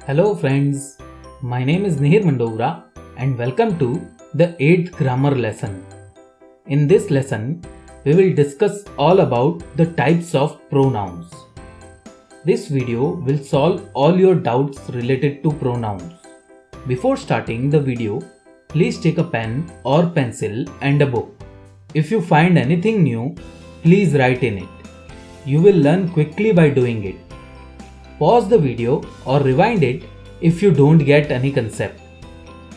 Hello friends, my name is Nihir Mandovra and welcome to the 8th grammar lesson. In this lesson, we will discuss all about the types of pronouns. This video will solve all your doubts related to pronouns. Before starting the video, please take a pen or pencil and a book. If you find anything new, please write in it. You will learn quickly by doing it. Pause the video or rewind it if you don't get any concept.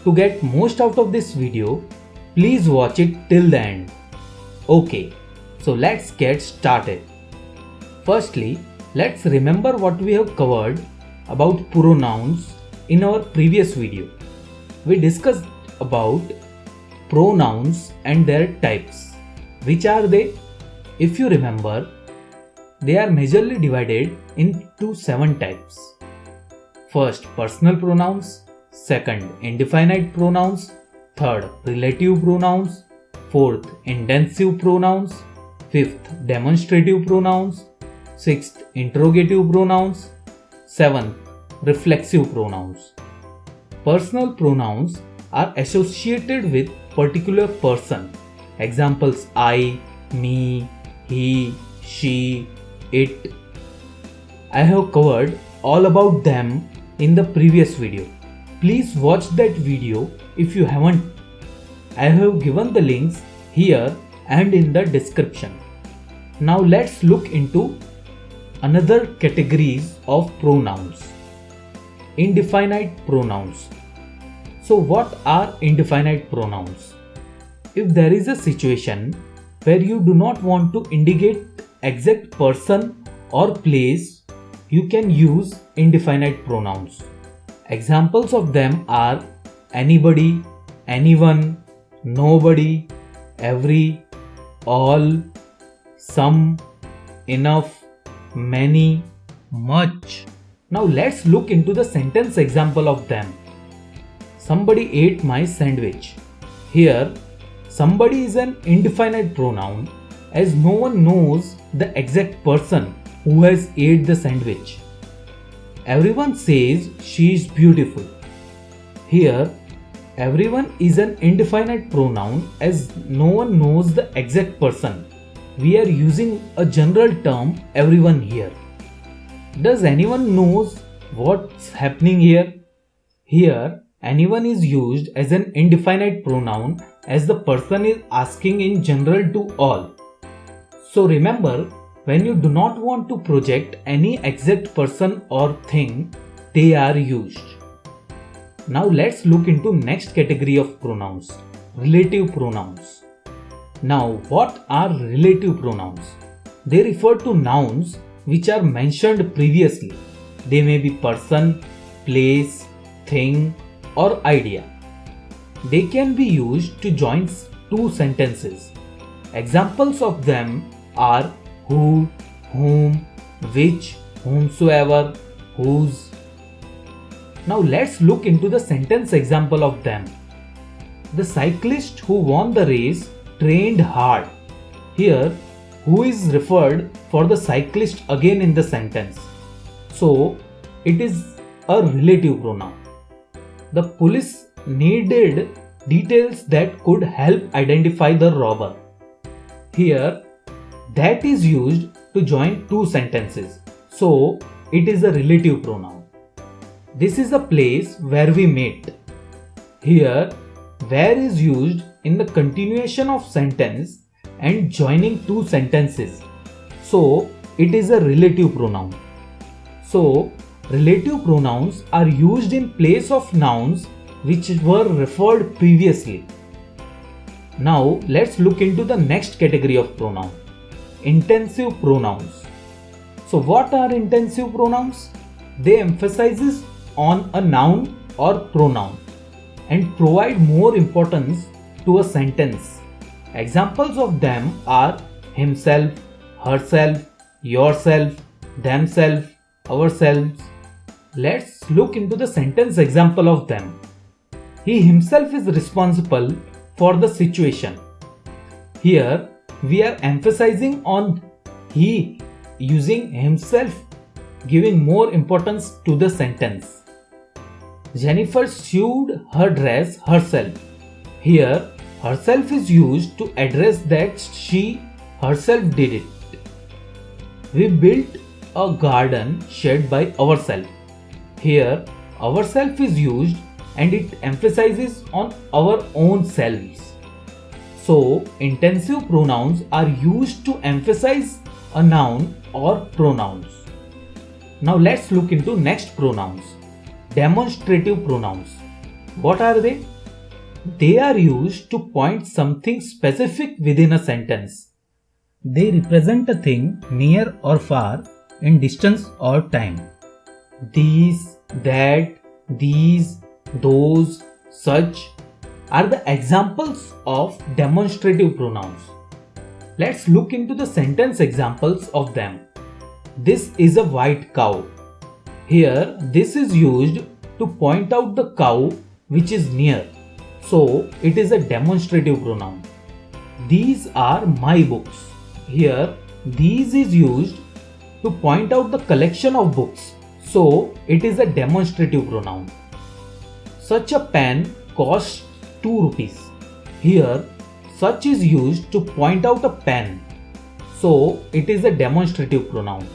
To get most out of this video, please watch it till the end. Okay, so let's get started. Firstly, let's remember what we have covered about pronouns in our previous video. We discussed about pronouns and their types. Which are they? If you remember, they are majorly divided into 7 types. First, personal pronouns. Second, indefinite pronouns. Third, relative pronouns. Fourth, intensive pronouns. Fifth, demonstrative pronouns. Sixth, interrogative pronouns. Seventh, reflexive pronouns. Personal pronouns are associated with particular person. Examples: I, me, he, she, it. I have covered all about them in the previous video. Please watch that video if you haven't. I have given the links here and in the description. Now let's look into another categories of pronouns. Indefinite pronouns. So what are indefinite pronouns? If there is a situation where you do not want to indicate exact person or place, you can use indefinite pronouns. Examples of them are anybody, anyone, nobody, every, all, some, enough, many, much. Now let's look into the sentence example of them. Somebody ate my sandwich. Here, somebody is an indefinite pronoun as no one knows the exact person who has ate the sandwich. Everyone says she is beautiful. Here, everyone is an indefinite pronoun as no one knows the exact person. We are using a general term everyone here. Does anyone knows what's happening here? Here, anyone is used as an indefinite pronoun as the person is asking in general to all. So remember, when you do not want to project any exact person or thing, they are used. Now let's look into next category of pronouns, relative pronouns. Now what are relative pronouns? They refer to nouns which are mentioned previously. They may be person, place, thing, or idea. They can be used to join two sentences. Examples of them are who, whom, which, whomsoever, whose. Now let's look into the sentence example of them. The cyclist who won the race trained hard. Here, who is referred for the cyclist again in the sentence. So, it is a relative pronoun. The police needed details that could help identify the robber. Here, that is used to join two sentences. So, it is a relative pronoun. This is a place where we met. Here, where is used in the continuation of sentence and joining two sentences. So, it is a relative pronoun. So, relative pronouns are used in place of nouns which were referred previously. Now, let's look into the next category of pronoun. Intensive pronouns. So what are intensive pronouns? They emphasizes on a noun or pronoun and provide more importance to a sentence. Examples of them are himself, herself, yourself, themselves, ourselves. Let's look into the sentence example of them. He himself is responsible for the situation. Here, we are emphasizing on he using himself, giving more importance to the sentence. Jennifer sewed her dress herself. Here, herself is used to address that she herself did it. We built a garden shed by ourselves. Here, ourself is used and it emphasizes on our own selves. So, intensive pronouns are used to emphasize a noun or pronouns. Now let's look into next pronouns. Demonstrative pronouns. What are they? They are used to point something specific within a sentence. They represent a thing near or far in distance or time. These, that, these, those, such are the examples of demonstrative pronouns. Let's look into the sentence examples of them. This is a white cow. Here, this is used to point out the cow which is near. So, it is a demonstrative pronoun. These are my books. Here, these is used to point out the collection of books. So, it is a demonstrative pronoun. Such a pen costs 2 rupees. Here, such is used to point out a pen. So, it is a demonstrative pronoun.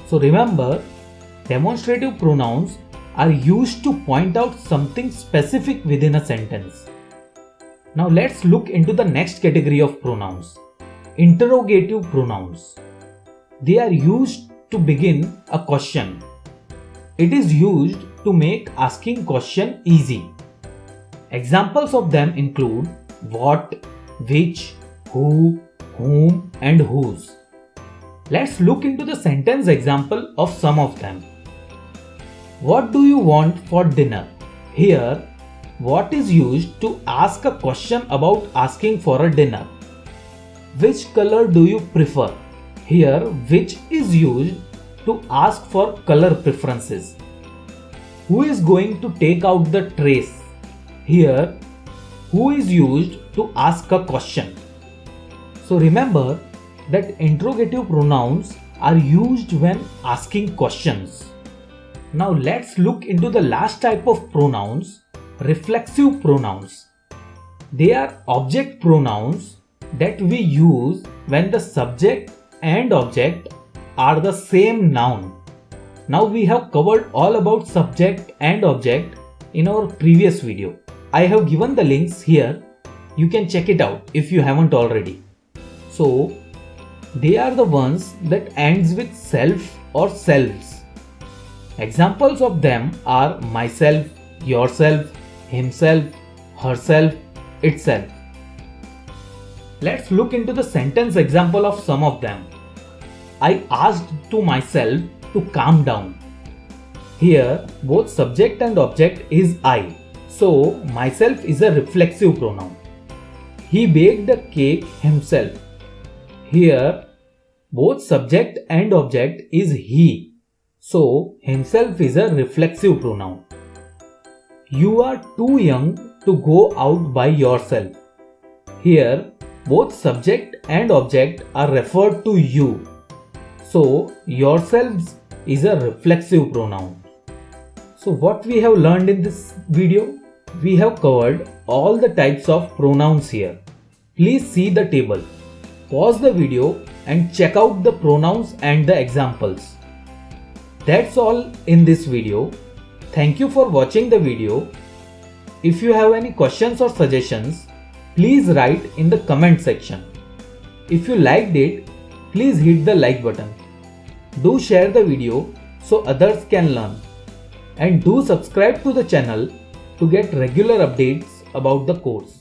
So, remember, demonstrative pronouns are used to point out something specific within a sentence. Now, let's look into the next category of pronouns. Interrogative pronouns. They are used to begin a question. It is used to make asking question easy. Examples of them include what, which, who, whom, and whose. Let's look into the sentence example of some of them. What do you want for dinner? Here, what is used to ask a question about asking for a dinner. Which color do you prefer? Here, which is used to ask for color preferences. Who is going to take out the trays? Here, who is used to ask a question. So remember that interrogative pronouns are used when asking questions. Now let's look into the last type of pronouns, reflexive pronouns. They are object pronouns that we use when the subject and object are the same noun. Now we have covered all about subject and object in our previous video. I have given the links here. You can check it out if you haven't already. So they are the ones that ends with self or selves. Examples of them are myself, yourself, himself, herself, itself. Let's look into the sentence example of some of them. I asked to myself to calm down. Here, both subject and object is I. So, myself is a reflexive pronoun. He baked the cake himself. Here, both subject and object is he. So, himself is a reflexive pronoun. You are too young to go out by yourself. Here, both subject and object are referred to you. So, yourselves is a reflexive pronoun. So, what we have learned in this video? We have covered all the types of pronouns here. Please see the table. Pause the video and check out the pronouns and the examples. That's all in this video. Thank you for watching the video. If you have any questions or suggestions, please write in the comment section. If you liked it, please hit the like button. Do share the video so others can learn. And do subscribe to the channel to get regular updates about the course.